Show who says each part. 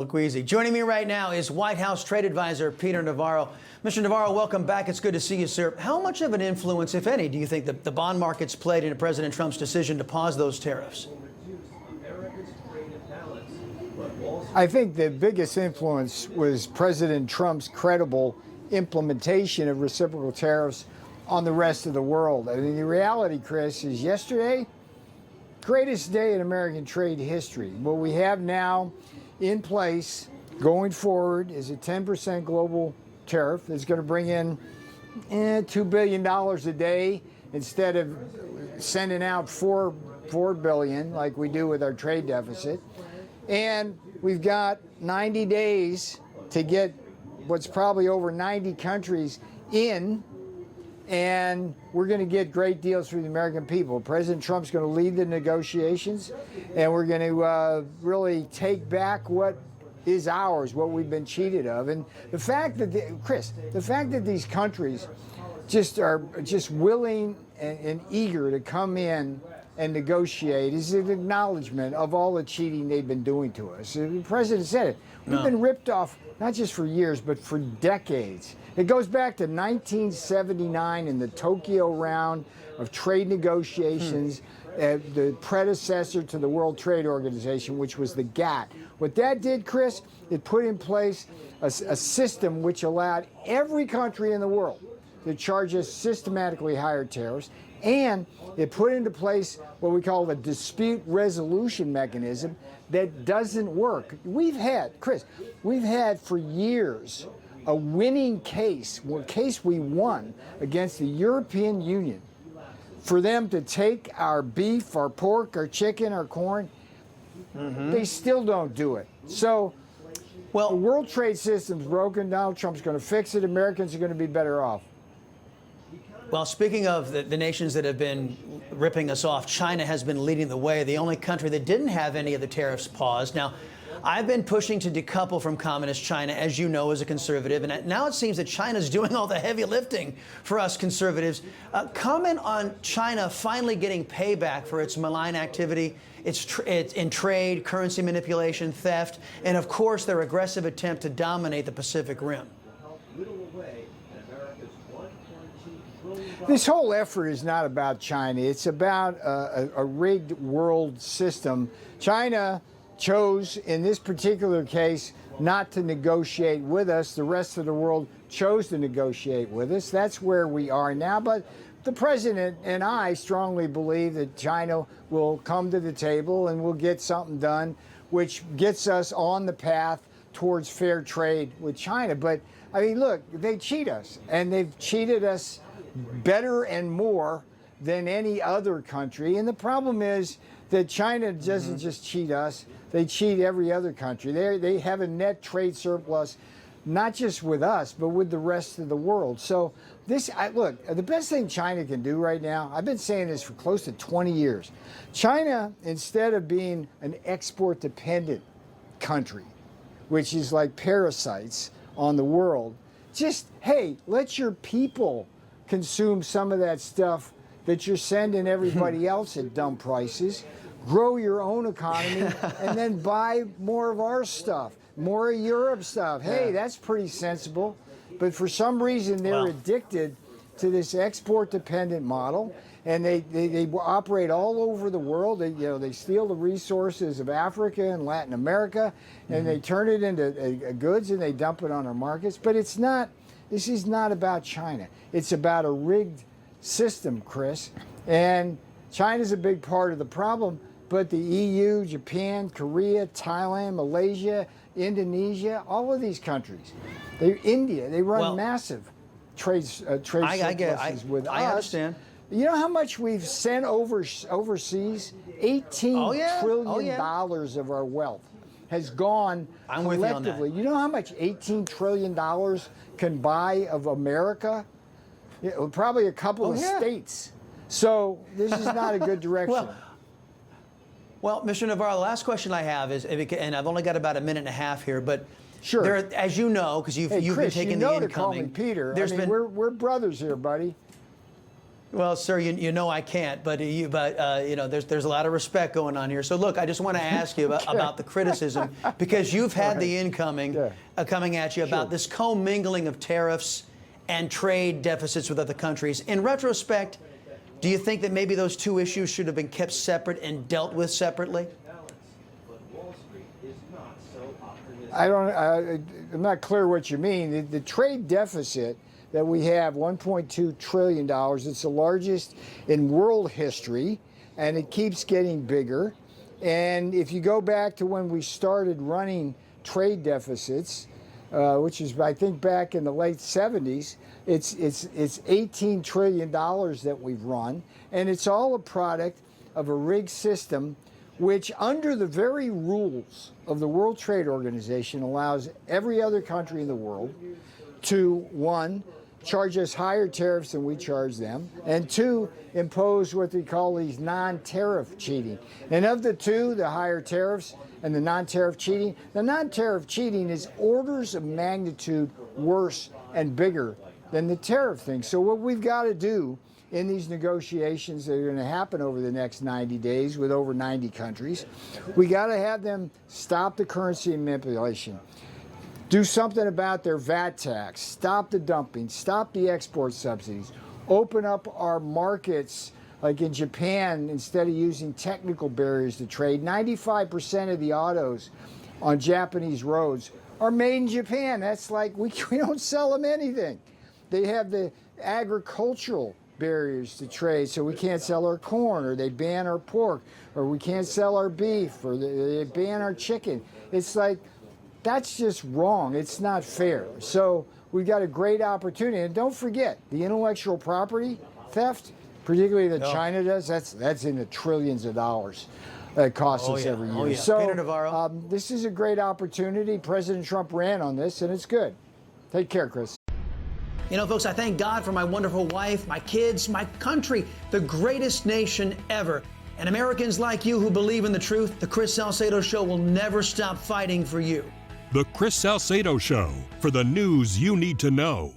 Speaker 1: Easy. Joining me right now is White House Trade Advisor Peter Navarro. Mr. Navarro, welcome back. It's good to see you, sir. How much of an influence, if any, do you think the bond markets played in President Trump's decision to pause those tariffs?
Speaker 2: I think the biggest influence was President Trump's credible implementation of reciprocal tariffs on the rest of the world. I mean, the reality, Chris, is yesterday, greatest day in American trade history. What we have now in place going forward is a 10% global tariff that's going to bring in $2 billion a day instead of sending out $4 billion like we do with our trade deficit. And we've got 90 days to get what's probably over 90 countries in, and we're going to get great deals for the American people. President Trump's going to lead the negotiations, and we're going to really take back what is ours, what we've been cheated of. And the fact that, the fact that these countries are just willing and eager to come in and negotiate is an acknowledgement of all the cheating they've been doing to us. The president said it. We've been ripped off not just for years, but for decades. It goes back to 1979 in the Tokyo round of trade negotiations, the predecessor to the World Trade Organization, which was the GATT. What that did, Chris, it put in place a system which allowed every country in the world to charge us systematically higher tariffs, and it put into place what we call the dispute resolution mechanism that doesn't work. We've had for years a winning case, a case we won against the European Union for them to take our beef, our pork, our chicken, our corn. They still don't do it. So, the world trade system's broken. Donald Trump's going to fix it. Americans are going to be better off.
Speaker 1: Well, speaking of the nations that have been ripping us off, China has been leading the way, the only country that didn't have any of the tariffs paused. Now, I've been pushing to decouple from communist China, as you know, as a conservative, and now it seems that China's doing all the heavy lifting for us conservatives. Comment on China finally getting payback for its malign activity, its in trade, currency manipulation, theft, and of course their aggressive attempt to dominate the Pacific Rim.
Speaker 2: This whole effort is not about China. It's about a rigged world system. China chose, in this particular case, not to negotiate with us. The rest of the world chose to negotiate with us. That's where we are now. But the president and I strongly believe that China will come to the table and we'll get something done which gets us on the path towards fair trade with China. But, I mean, look, they cheat us, and they've cheated us better and more than any other country. And the problem is that China doesn't just cheat us, they cheat every other country. They have a net trade surplus, not just with us, but with the rest of the world. So look, the best thing China can do right now, I've been saying this for close to 20 years. China, instead of being an export-dependent country, which is like parasites on the world, just, hey, let your people consume some of that stuff that you're sending everybody else at dumb prices, grow your own economy, and then buy more of our stuff, more of Europe stuff. Hey, that's pretty sensible. But for some reason, they're addicted to this export-dependent model, and they operate all over the world. They steal the resources of Africa and Latin America, and they turn it into goods, and they dump it on our markets. But it's not. This is not about China. It's about a rigged system, Chris. And China's a big part of the problem, but the EU, Japan, Korea, Thailand, Malaysia, Indonesia, all of these countries, India, they run massive trade surpluses with us.
Speaker 1: I understand.
Speaker 2: You know how much we've sent overseas? $18 trillion of our wealth has gone collectively. You know how much $18 trillion can buy of America? Probably a couple of states. So this is not a good direction.
Speaker 1: Well, Mr. Navarro, the last question I have is, and I've only got about a minute and a half here, but
Speaker 2: sure.
Speaker 1: As you know, because you've
Speaker 2: Chris,
Speaker 1: been taking
Speaker 2: you know
Speaker 1: the
Speaker 2: to call me
Speaker 1: incoming.
Speaker 2: Peter. We're brothers here, buddy.
Speaker 1: Well, sir, you know I can't, but you know, there's a lot of respect going on here. So look, I just want to ask you about the criticism, because you've had the incoming coming at you about this commingling of tariffs and trade deficits with other countries. In retrospect, do you think that maybe those two issues should have been kept separate and dealt with separately?
Speaker 2: I'm not clear what you mean. The trade deficit that we have, $1.2 trillion. It's the largest in world history, and it keeps getting bigger. And if you go back to when we started running trade deficits, which is, I think, back in the late 70s, it's $18 trillion that we've run, and it's all a product of a rigged system which, under the very rules of the World Trade Organization, allows every other country in the world to, one, charge us higher tariffs than we charge them, and two, impose what they call these non-tariff cheating. And of the two, the higher tariffs and the non-tariff cheating, the non-tariff cheating is orders of magnitude worse and bigger than the tariff thing. So what we've got to do in these negotiations that are going to happen over the next 90 days with over 90 countries, we got to have them stop the currency manipulation, do something about their VAT tax, stop the dumping, stop the export subsidies, open up our markets. Like in Japan, instead of using technical barriers to trade, 95% of the autos on Japanese roads are made in Japan. That's like, we don't sell them anything. They have the agricultural barriers to trade, so we can't sell our corn, or they ban our pork, or we can't sell our beef, or they ban our chicken. It's like, that's just wrong. It's not fair. So we've got a great opportunity. And don't forget, the intellectual property theft, particularly that China does, that's in the trillions of dollars that costs us every year. So
Speaker 1: Navarro.
Speaker 2: This is a great opportunity. President Trump ran on this, and it's good. Take care, Chris.
Speaker 1: You know, folks, I thank God for my wonderful wife, my kids, my country, the greatest nation ever. And Americans like you who believe in the truth, the Chris Salcedo Show will never stop fighting for you.
Speaker 3: The Chris Salcedo Show, for the news you need to know.